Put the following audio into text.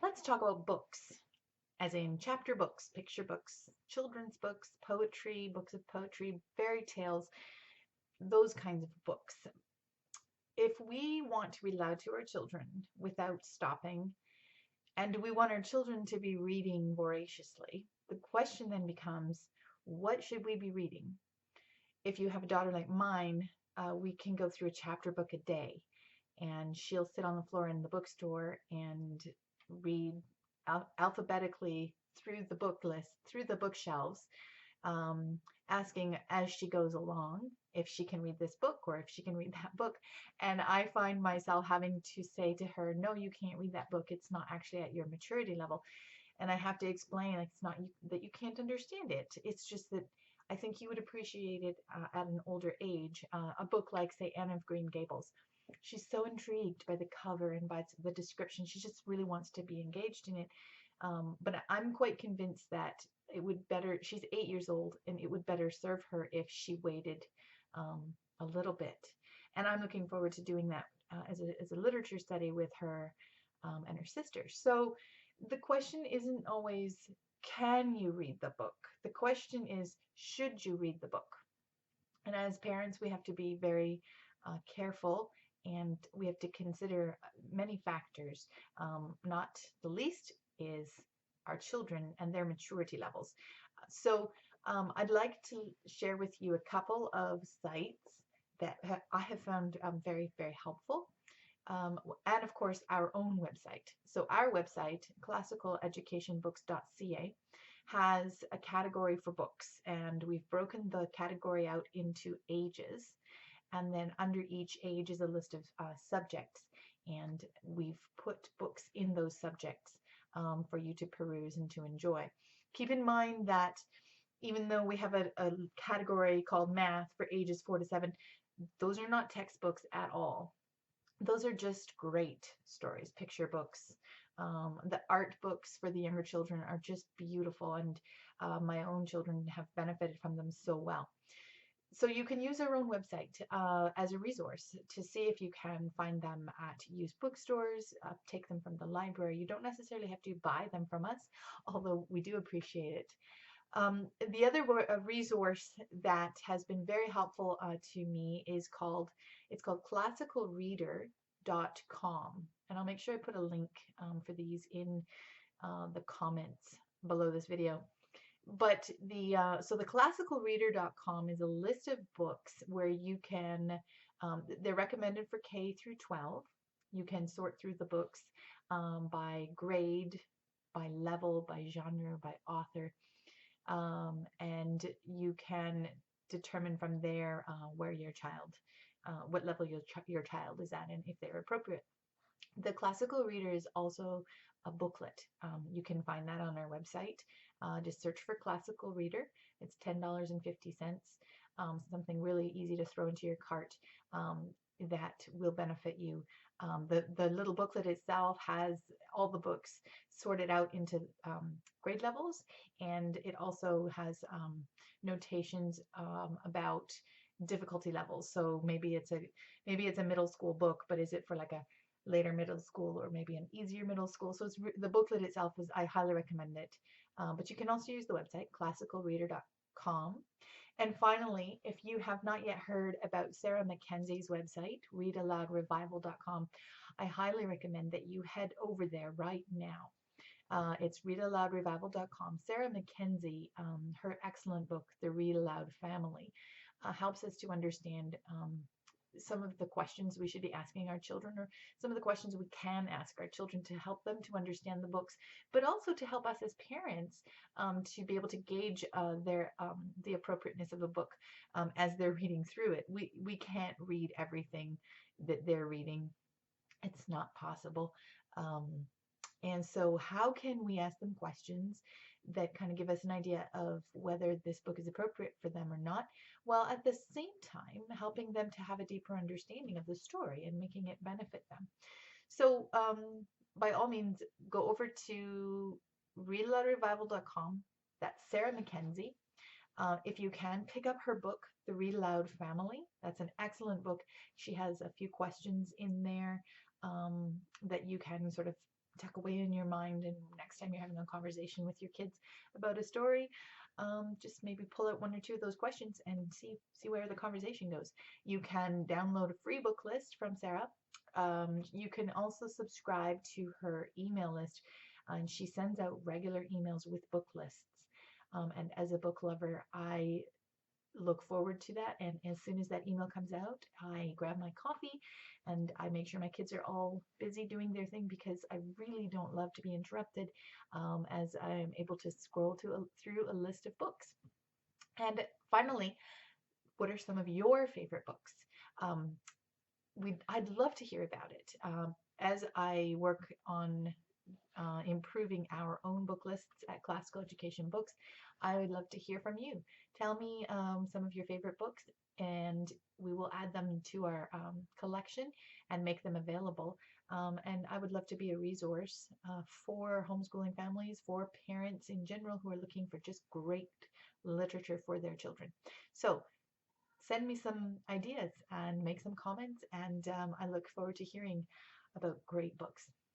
Let's talk about books, as in chapter books, picture books, children's books, poetry, books of poetry, fairy tales, those kinds of books. If we want to read aloud to our children without stopping, and we want our children to be reading voraciously, the question then becomes, what should we be reading? If you have a daughter like mine, we can go through a chapter book a day, and she'll sit on the floor in the bookstore and read alphabetically through the book list, through the bookshelves, asking as she goes along if she can read this book or if she can read that book. And I find myself having to say to her, no, you can't read that book. It's not actually at your maturity level. And I have to explain, like, it's not that you can't understand it. It's just that I think you would appreciate it at an older age. A book like, say, Anne of Green Gables. She's so intrigued by the cover and by the description. She just really wants to be engaged in it. But I'm quite convinced that it would better, she's 8 years old, and it would better serve her if she waited um, a little bit. And I'm looking forward to doing that as a literature study with her and her sisters. So the question isn't always, can you read the book? The question is, should you read the book? And as parents, we have to be very careful, and we have to consider many factors. Not the least is our children and their maturity levels. So I'd like to share with you a couple of sites that I have found very, very helpful. And of course, our own website. So our website, classicaleducationbooks.ca, has a category for books, and we've broken the category out into ages. And then under each age is a list of subjects, and we've put books in those subjects for you to peruse and to enjoy. Keep in mind that even though we have a category called math for ages 4 to 7, those are not textbooks at all. Those are just great stories, picture books. The art books for the younger children are just beautiful, and my own children have benefited from them so well. So you can use our own website as a resource to see if you can find them at used bookstores, take them from the library. You don't necessarily have to buy them from us, although we do appreciate it. The other resource that has been very helpful to me is called classicalreader.com, and I'll make sure I put a link for these in the comments below this video. But so the classicalreader.com is a list of books where you can, they're recommended for K through 12. You can sort through the books by grade, by level, by genre, by author, and you can determine from there where your child, what level your child is at, and if they're appropriate. The Classical Reader is also a booklet. You can find that on our website. Just search for Classical Reader. It's $10.50. Something really easy to throw into your cart that will benefit you. The little booklet itself has all the books sorted out into grade levels, and it also has notations about difficulty levels. So maybe it's a middle school book, but is it for like a later middle school or maybe an easier middle school? So the booklet itself I highly recommend it. But you can also use the website classicalreader.com. And finally, if you have not yet heard about Sarah Mackenzie's website, readaloudrevival.com, I highly recommend that you head over there right now. It's readaloudrevival.com. Sarah Mackenzie, her excellent book, The Read Aloud Family, helps us to understand some of the questions we should be asking our children, or some of the questions we can ask our children to help them to understand the books, but also to help us as parents to be able to gauge the appropriateness of a book as they're reading through it. We can't read everything that they're reading. It's not possible. And so how can we ask them questions that kind of give us an idea of whether this book is appropriate for them or not, while at the same time helping them to have a deeper understanding of the story and making it benefit them? So by all means, go over to readaloudrevival.com. That's Sarah Mackenzie. If you can, pick up her book, The Read Aloud Family. That's an excellent book. She has a few questions in there that you can sort of tuck away in your mind, and next time you're having a conversation with your kids about a story, just maybe pull out one or two of those questions and see where the conversation goes. You can download a free book list from Sarah. You can also subscribe to her email list, and she sends out regular emails with book lists. And as a book lover, I look forward to that. And as soon as that email comes out, I grab my coffee and I make sure my kids are all busy doing their thing, because I really don't love to be interrupted as I'm able to scroll through a list of books. And finally, what are some of your favorite books? Um, I'd love to hear about it. As I work on improving our own book lists at Classical Education Books, I would love to hear from you. Tell me some of your favorite books, and we will add them to our collection and make them available. And I would love to be a resource for homeschooling families, for parents in general who are looking for just great literature for their children. So send me some ideas and make some comments, and I look forward to hearing about great books.